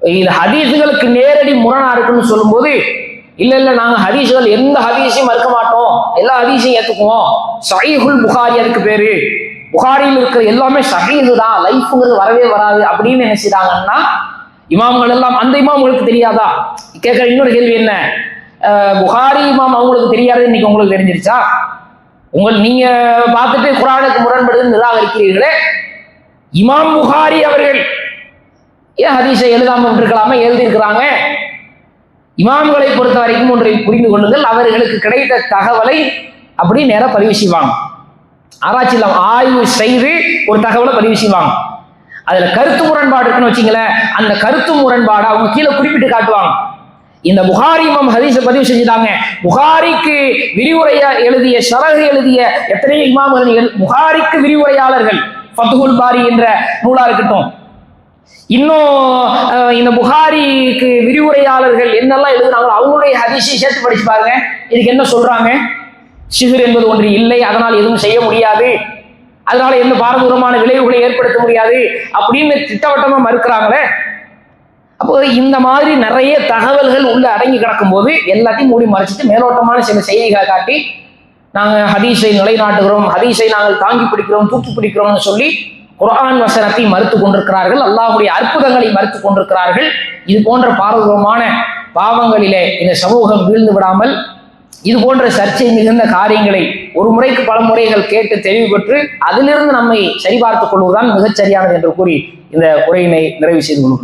இது ஹதீஸ்களுக்கு நேரடி முரணா இருக்குன்னு சொல்லும்போது, இல்ல நாங்க ஹதீஸ்கள் எந்த ஹதீஸையும் மறுக்க மாட்டோம், எல்லா ஹதீஸையும் ஏத்துக்குவோம், ஸஹீஹுல் புகாரி அதுக்கு பேரு, புகாரியில் இருக்கிற எல்லாமே ஸஹீஹ் தான், லைஃப்ங்கிறது வரவே வராது அப்படின்னு என்ன செய்றாங்கன்னா, இமாம்கள் எல்லாம் அந்த இமாம்களுக்கு தெரியாதா? கேட்கிற இன்னொரு கேள்வி என்ன, புகாரி இமாம் அவங்களுக்கு தெரியாது, இன்னைக்கு உங்களுக்கு தெரிஞ்சிருச்சா? நீங்க பார்த்துட்டு குர்ஆனுக்கு முரண்படுதுன்னு நிராகரிக்கிறீர்களே, இமாம் புகாரி அவர்கள் ஏன் ஹதீஸை எழுதாம இருக்கலாமே, எழுதியிருக்கிறாங்க. இமாம்களை பொறுத்த வரைக்கும் ஒன்றை புரிந்து கொள்ளுங்கள், அவர்களுக்கு கிடைத்த தகவலை அப்படி நேர பதிவு செய்வாங்க, ஆராய்ச்சியில் ஆய்வு செய்து ஒரு தகவலை பதிவு செய்வாங்க. அதுல கருத்து முரண்பாடு இருக்குன்னு வச்சுங்களேன், அந்த கருத்து முரண்பாடு அவங்க கீழே குறிப்பிட்டு காட்டுவாங்க. இந்த புகாரி இமாம் ஹதீஸை பதிவு செஞ்சுட்டாங்க, புகாரிக்கு விரிவுரையா எழுதிய, ஷரஹ் எழுதிய எத்தனையோ இமாம்கள் புகாரிக்கு விரிவுரையாளர்கள், ஃபத்ஹுல் பாரி என்ற நூலா இருக்கட்டும், இன்னும் இந்த புகாரிக்கு விரிவுரையாளர்கள் என்னெல்லாம் எழுதுனாங்களோ அவங்களுடைய ஹதீஸை சேர்த்து படிச்சு பாருங்க. இதுக்கு என்ன சொல்றாங்க? சிஹ்ர் என்பது ஒன்று இல்லை, அதனால் எதுவும் செய்ய முடியாது, அதனால எந்த பாரதூரமான விளைவுகளை ஏற்படுத்த முடியாது அப்படின்னு திட்டவட்டமா மறுக்கிறாங்களே. அப்போ இந்த மாதிரி நிறைய தகவல்கள் உள்ள அடங்கி கிடக்கும் போது எல்லாத்தையும் மூடி மறைச்சிட்டு மேலோட்டமான சில செய்திகளை காட்டி நாங்கள் ஹதீஸை நிலைநாட்டுகிறோம், ஹதீஸை நாங்கள் தாங்கி பிடிக்கிறோம், தூக்கி பிடிக்கிறோம்னு சொல்லி குர்ஆன் வசனத்தை மறுத்து கொண்டிருக்கிறார்கள், அல்லாஹ்வுடைய அற்புதங்களை மறுத்து கொண்டிருக்கிறார்கள். இது போன்ற பாரதூரமான பாவங்களிலே இந்த சமூகம் வீழ்ந்து விடாமல் இது போன்ற சர்ச்சை மிகுந்த காரியங்களை ஒரு முறைக்கு பல முறைகள் கேட்டு தெளிவு பெற்று அதிலிருந்து நம்மை சரிபார்த்துக் கொள்வதுதான் மிகச் சரியானது என்று கூறி இந்த உரையினை நிறைவு செய்து கொள்வோம்.